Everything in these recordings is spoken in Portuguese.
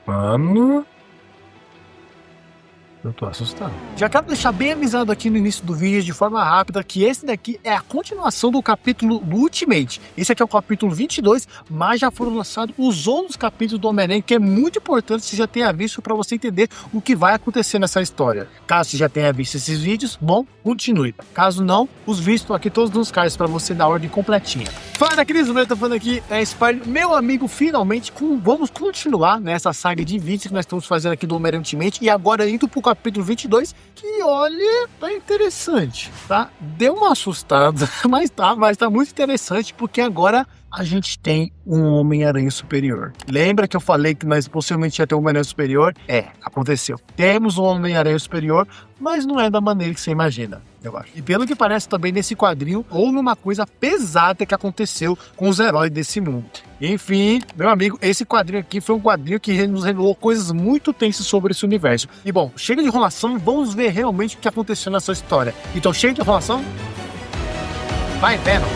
Mano, eu tô assustado. Já quero deixar bem avisado aqui no início do vídeo, de forma rápida, que esse daqui é a continuação do capítulo do Ultimate. Esse aqui é o capítulo 22, mas já foram lançados os outros capítulos do Homem-Aranha, que é muito importante que você já tenha visto para você entender o que vai acontecer nessa história. Caso você já tenha visto esses vídeos, bom, continue. Caso não, os vídeos estão aqui todos nos cards para você na ordem completinha. Fala, Cris, eu tô falando aqui, Spider, meu amigo, finalmente, vamos continuar nessa saga de vídeos que nós estamos fazendo aqui do Homem-Aranha Ultimate, e agora indo pro capítulo 22, que olha, tá interessante, tá? Deu uma assustada, mas tá muito interessante, porque agora a gente tem um Homem-Aranha superior. Lembra que eu falei que nós possivelmente ia ter um Homem-Aranha superior? Aconteceu. Temos um Homem-Aranha superior, mas não é da maneira que você imagina, eu acho. E pelo que parece também nesse quadrinho, houve uma coisa pesada que aconteceu com os heróis desse mundo. Enfim, meu amigo, esse quadrinho aqui foi um quadrinho que nos revelou coisas muito tensas sobre esse universo. E bom, chega de enrolação, vamos ver realmente o que aconteceu nessa história. Então, chega de enrolação, vai Venom!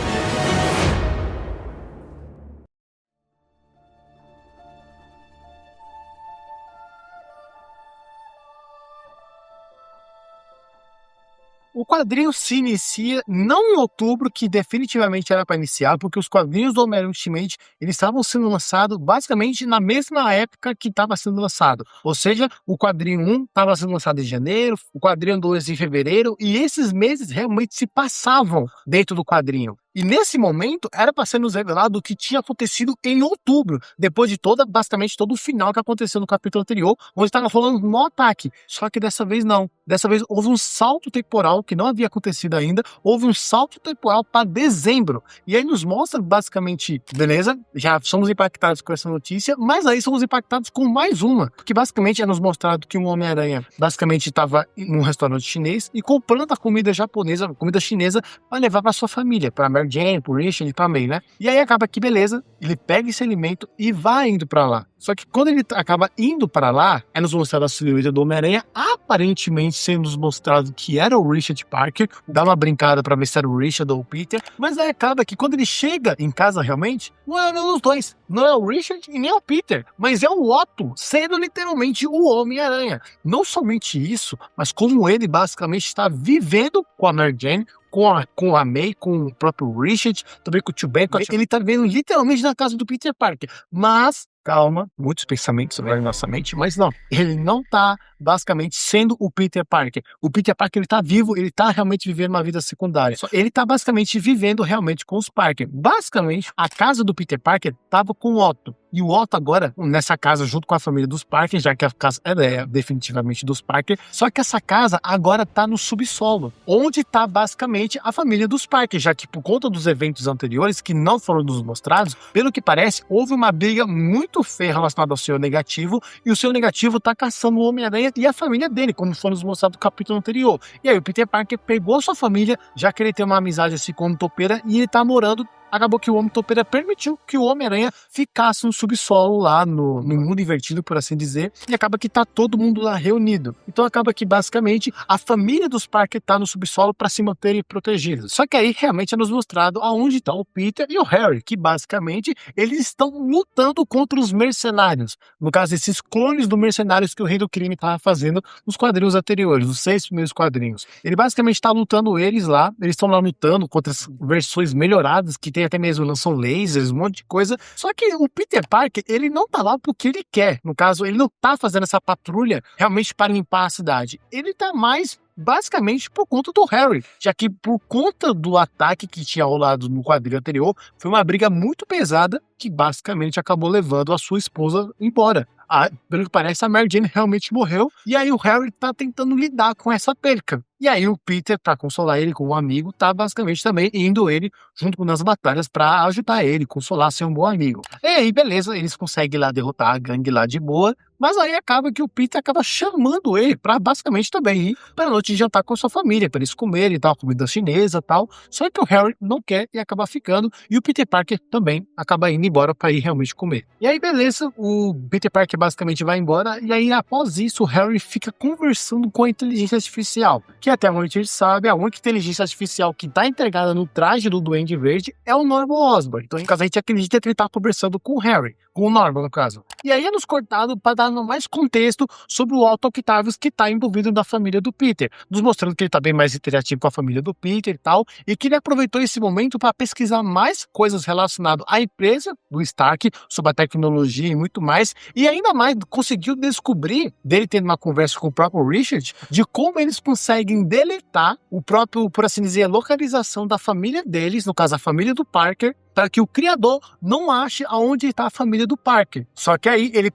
O quadrinho se inicia não em outubro, que definitivamente era para iniciar, porque os quadrinhos do Homem-Aranha Ultimate, eles estavam sendo lançados basicamente na mesma época que estava sendo lançado. Ou seja, o quadrinho 1 estava sendo lançado em janeiro, o quadrinho 2 em fevereiro, e esses meses realmente se passavam dentro do quadrinho. E nesse momento, era para ser nos revelado o que tinha acontecido em outubro, depois de basicamente todo o final que aconteceu no capítulo anterior, onde estava rolando um ataque. Só que dessa vez não. Dessa vez houve um salto temporal que não havia acontecido ainda, houve um salto temporal para dezembro. E aí nos mostra basicamente, beleza, já somos impactados com essa notícia, mas aí somos impactados com mais uma, porque basicamente é nos mostrado que um Homem-Aranha basicamente estava em um restaurante chinês e comprando a comida japonesa, a comida chinesa, para levar para sua família, para Mary Jane, pro Richard e pra May, né? E aí acaba que, beleza, ele pega esse alimento e vai indo pra lá. Só que quando ele acaba indo para lá, é nos mostrado a silhueta do Homem-Aranha, aparentemente sendo nos mostrado que era o Richard Parker, dá uma brincada pra ver se era o Richard ou o Peter, mas aí acaba que quando ele chega em casa realmente, não é nenhum dos dois, não é o Richard e nem o Peter, mas é o Otto, sendo literalmente o Homem-Aranha. Não somente isso, mas como ele basicamente está vivendo com a Mary Jane, com a May, com o próprio Richard, também com o Tio Ben, ele tá vendo literalmente na casa do Peter Parker, mas calma, muitos pensamentos sobre a nossa mente, mas não, ele não tá basicamente sendo o Peter Parker. O Peter Parker, ele tá vivo, ele tá realmente vivendo uma vida secundária. Ele tá basicamente vivendo realmente com os Parker. Basicamente, a casa do Peter Parker tava com o Otto. E o Otto agora, nessa casa, junto com a família dos Parker, já que a casa é definitivamente dos Parker, só que essa casa agora tá no subsolo, onde tá basicamente a família dos Parker, já que por conta dos eventos anteriores, que não foram nos mostrados, pelo que parece, houve uma briga muito feia relacionada ao Senhor Negativo, e o Senhor Negativo tá caçando o Homem-Aranha e a família dele, como foi nos mostrado no capítulo anterior. E aí o Peter Parker pegou a sua família, já que ele tem uma amizade assim com o Topeira, e ele tá morando. Acabou que o Homem-Topeira permitiu que o Homem-Aranha ficasse no subsolo lá, no mundo invertido, por assim dizer, e acaba que tá todo mundo lá reunido. Então acaba que basicamente a família dos Parker tá no subsolo para se manterem protegidos. Só que aí realmente é nos mostrado aonde tá o Peter e o Harry, que basicamente eles estão lutando contra os mercenários. No caso, esses clones do mercenários que o Rei do Crime tava fazendo nos quadrinhos anteriores, os 6 primeiros quadrinhos. Ele basicamente tá lutando eles lá, eles estão lá lutando contra as versões melhoradas que tem até mesmo lançam lasers, um monte de coisa. Só que o Peter Parker, ele não tá lá porque ele quer. No caso, ele não tá fazendo essa patrulha realmente para limpar a cidade. Ele tá mais basicamente por conta do Harry, já que por conta do ataque que tinha rolado no quadrinho anterior, foi uma briga muito pesada que basicamente acabou levando a sua esposa embora. Pelo que parece, a Mary Jane realmente morreu, e aí o Harry tá tentando lidar com essa perca. E aí o Peter, pra consolar ele com um amigo, tá basicamente também indo ele junto nas batalhas pra ajudar ele, consolar, ser um bom amigo. E aí, beleza, eles conseguem lá derrotar a gangue lá de boa, mas aí acaba que o Peter acaba chamando ele pra basicamente também ir pra noite de jantar com a sua família, pra eles comerem e tal, comida chinesa e tal. Só que o Harry não quer e acaba ficando, e o Peter Parker também acaba indo embora pra ir realmente comer. E aí, beleza, o Peter Parker basicamente vai embora, e aí após isso o Harry fica conversando com a inteligência artificial, que até onde a gente sabe, a única inteligência artificial que tá integrada no traje do Duende Verde é o Norman Osborn. Então, no caso, a gente acredita que ele tá conversando com o Harry, com o Norman, no caso. E aí é nos cortado para dar mais contexto sobre o Otto Octavius que tá envolvido na família do Peter, nos mostrando que ele tá bem mais interativo com a família do Peter e tal, e que ele aproveitou esse momento para pesquisar mais coisas relacionadas à empresa do Stark, sobre a tecnologia e muito mais, e ainda mais conseguiu descobrir, dele tendo uma conversa com o próprio Richard, de como eles conseguem deletar o próprio, por assim dizer, a localização da família deles, no caso a família do Parker, para que o criador não ache aonde está a família do Parker. Só que aí ele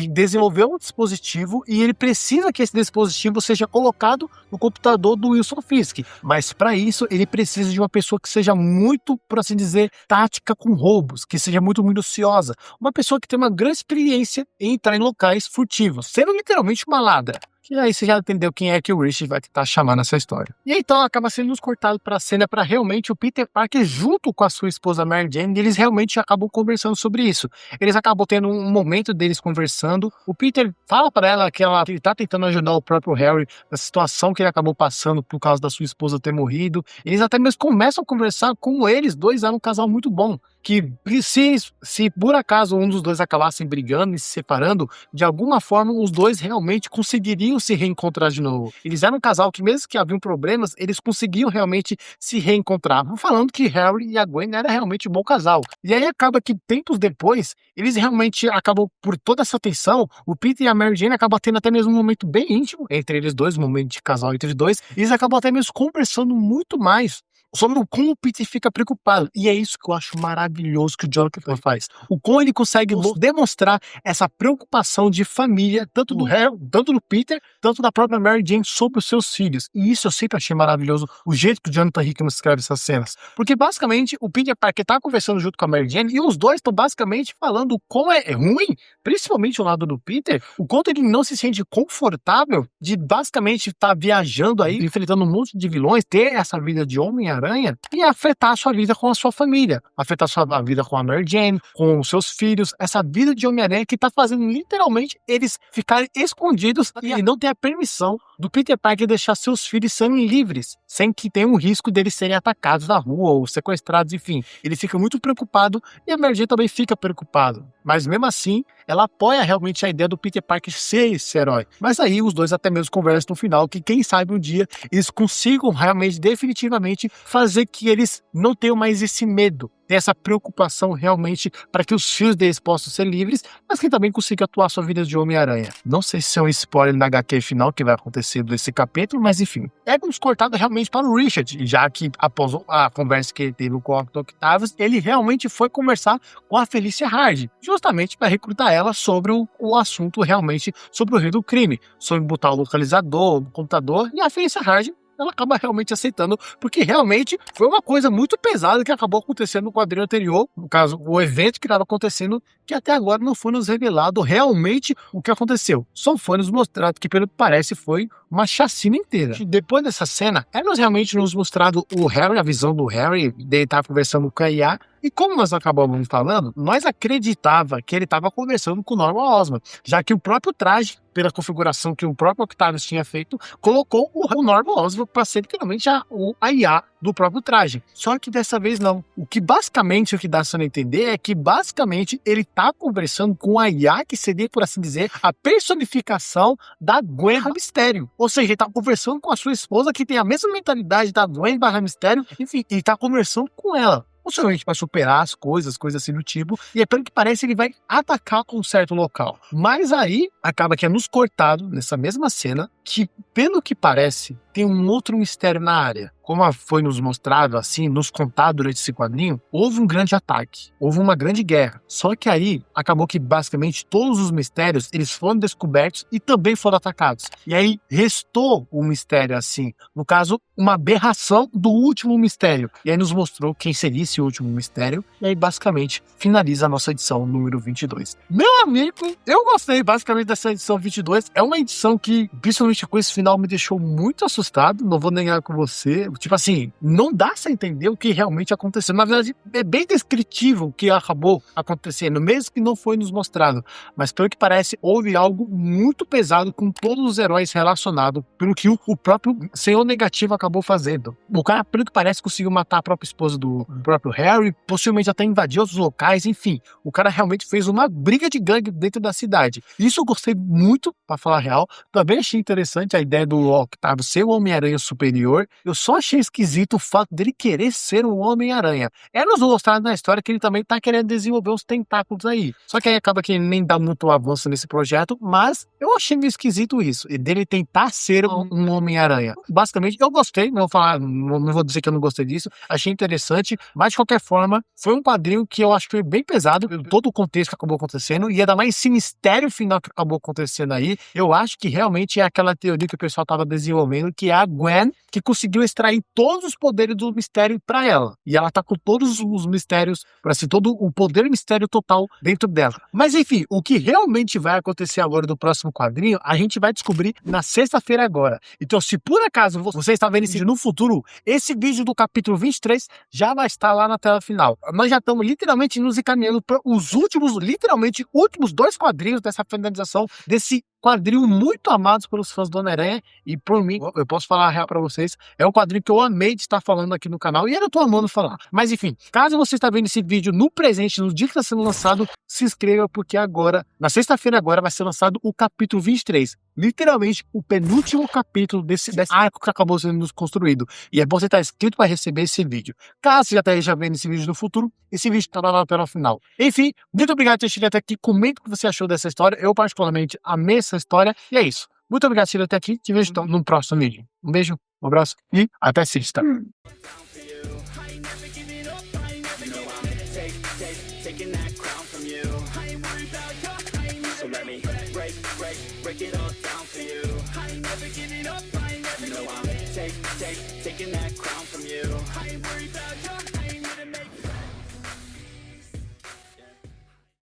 desenvolveu um dispositivo e ele precisa que esse dispositivo seja colocado no computador do Wilson Fisk. Mas para isso ele precisa de uma pessoa que seja muito, por assim dizer, tática com roubos, que seja muito minuciosa. Uma pessoa que tenha uma grande experiência em entrar em locais furtivos, sendo literalmente uma ladra. E aí você já entendeu quem é que o Richard vai tentar chamar nessa história. E então acaba sendo nos cortado para a cena para realmente o Peter Parker junto com a sua esposa Mary Jane, e eles realmente acabam conversando sobre isso. Eles acabam tendo um momento deles conversando. O Peter fala para ela que ele tá tentando ajudar o próprio Harry na situação que ele acabou passando por causa da sua esposa ter morrido. Eles até mesmo começam a conversar como eles dois eram um casal muito bom. Que se por acaso um dos dois acabassem brigando e se separando, de alguma forma os dois realmente conseguiriam se reencontrar de novo. Eles eram um casal que mesmo que haviam problemas, eles conseguiam realmente se reencontrar. Falando que Harry e a Gwen era realmente um bom casal. E aí acaba que tempos depois, eles realmente acabam, por toda essa tensão, o Peter e a Mary Jane acabam tendo até mesmo um momento bem íntimo entre eles dois, um momento de casal entre os dois, e eles acabam até mesmo conversando muito mais sobre o como o Peter fica preocupado. E é isso que eu acho maravilhoso que o Jonathan faz. O como ele consegue demonstrar essa preocupação de família, tanto do Harry, tanto do Peter, tanto da própria Mary Jane sobre os seus filhos. E isso eu sempre achei maravilhoso, o jeito que o Jonathan Hickman escreve essas cenas. Porque basicamente o Peter Parker tá conversando junto com a Mary Jane e os dois estão basicamente falando como é ruim, principalmente o lado do Peter, o quanto ele não se sente confortável de basicamente estar viajando aí, enfrentando um monte de vilões, ter essa vida de Homem-Aranha e afetar a sua vida com a sua família, afetar a sua vida com a Mary Jane, com os seus filhos, essa vida de Homem-Aranha que tá fazendo literalmente eles ficarem escondidos e não ter a permissão do Peter Parker deixar seus filhos serem livres, sem que tenha um risco deles serem atacados na rua ou sequestrados, enfim. Ele fica muito preocupado e a Mary Jane também fica preocupada. Mas mesmo assim, ela apoia realmente a ideia do Peter Parker ser esse herói. Mas aí os dois até mesmo conversam no final que quem sabe um dia eles consigam realmente, definitivamente, fazer que eles não tenham mais esse medo, ter essa preocupação realmente para que os filhos deles possam ser livres, mas que também consiga atuar sua vida de Homem-Aranha. Não sei se é um spoiler na HQ final que vai acontecer desse capítulo, mas enfim. É como cortado realmente para o Richard, já que após a conversa que ele teve com o Otto Octavius, ele realmente foi conversar com a Felicia Hardy, justamente para recrutar ela sobre o assunto realmente sobre o rei do crime, sobre botar o localizador no computador, e a Felicia Hardy ela acaba realmente aceitando, porque realmente foi uma coisa muito pesada que acabou acontecendo no quadrinho anterior, no caso, o evento que estava acontecendo, que até agora não foi nos revelado realmente o que aconteceu. Só foi nos mostrado que, pelo que parece, foi uma chacina inteira. Depois dessa cena, é-nos realmente nos mostrado o Harry, a visão do Harry, dele estar conversando com a IA, e como nós acabamos falando, nós acreditava que ele estava conversando com o Norman Osborn, já que o próprio traje, pela configuração que o próprio Octavius tinha feito, colocou o Norman Osborn para ser literalmente a IA do próprio traje. Só que dessa vez não. O que dá a entender é que basicamente ele está conversando com a IA, que seria, por assim dizer, a personificação da Gwen Mistério. Ou seja, ele está conversando com a sua esposa, que tem a mesma mentalidade da Gwen Mistério, enfim, ele está conversando com ela. Possivelmente para superar as coisas assim do tipo, e pelo que parece ele vai atacar com um certo local. Mas aí, acaba que é nos cortado, nessa mesma cena, que pelo que parece, tem um outro mistério na área. Como foi nos mostrado, assim, nos contado durante esse quadrinho, houve um grande ataque, houve uma grande guerra. Só que aí, acabou que basicamente todos os mistérios, eles foram descobertos e também foram atacados. E aí, restou um mistério assim, no caso, uma aberração do último mistério. E aí nos mostrou quem seria esse último mistério, e aí basicamente finaliza a nossa edição número 22. Meu amigo, eu gostei basicamente dessa edição 22, é uma edição que, principalmente com esse final, me deixou muito assustado, não vou negar com você, tipo assim, não dá pra entender o que realmente aconteceu. Na verdade, é bem descritivo o que acabou acontecendo, mesmo que não foi nos mostrado. Mas pelo que parece, houve algo muito pesado com todos os heróis relacionados pelo que o próprio Senhor Negativo acabou fazendo. O cara, pelo que parece, conseguiu matar a própria esposa do próprio Harry, possivelmente até invadiu outros locais, enfim. O cara realmente fez uma briga de gangue dentro da cidade. Isso eu gostei muito, pra falar a real. Também achei interessante a ideia do Octavio ser o Homem-Aranha superior. Eu só achei esquisito o fato dele querer ser o Homem-Aranha. É nos mostrado na história que ele também tá querendo desenvolver os tentáculos aí. Só que aí acaba que ele nem dá muito avanço nesse projeto, mas eu achei meio esquisito isso, e dele tentar ser um Homem-Aranha. Basicamente, eu gostei, não vou falar, não vou dizer que eu não gostei disso, achei interessante, mas de qualquer forma, foi um quadrinho que eu acho que foi bem pesado, pelo todo o contexto que acabou acontecendo, e ainda mais esse mistério final que acabou acontecendo aí. Eu acho que realmente é aquela teoria que o pessoal tava desenvolvendo, que é a Gwen que conseguiu extrair todos os poderes do mistério pra ela. E ela tá com todos os mistérios, por assim, todo o poder mistério total dentro dela. Mas enfim, o que realmente vai acontecer agora do próximo quadrinho, a gente vai descobrir na sexta-feira agora. Então, se por acaso você está vendo esse vídeo no futuro, esse vídeo do capítulo 23 já vai estar lá na tela final. Nós já estamos literalmente nos encaminhando para os últimos, literalmente, últimos 2 quadrinhos dessa finalização desse quadrinho muito amado pelos fãs do Homem-Aranha, e por mim, eu posso falar a real pra vocês, é um quadrinho que eu amei de estar falando aqui no canal, e ainda tô amando falar. Mas enfim, caso você está vendo esse vídeo no presente, no dia que está sendo lançado, se inscreva, porque agora, na sexta-feira agora, vai ser lançado o capítulo 23. Literalmente, o penúltimo capítulo desse arco que acabou sendo construído. E é bom você estar inscrito para receber esse vídeo. Caso você já esteja vendo esse vídeo no futuro, esse vídeo está lá na tela final. Enfim, muito obrigado por ter chegado até aqui. Comente o que você achou dessa história. Eu, particularmente, amei essa história. E é isso. Muito obrigado por ter chegado até aqui. Te vejo então no próximo vídeo. Um beijo, um abraço e até sexta. Taking that crown from you. I ain't worried about your fame, so let me break it all down for you.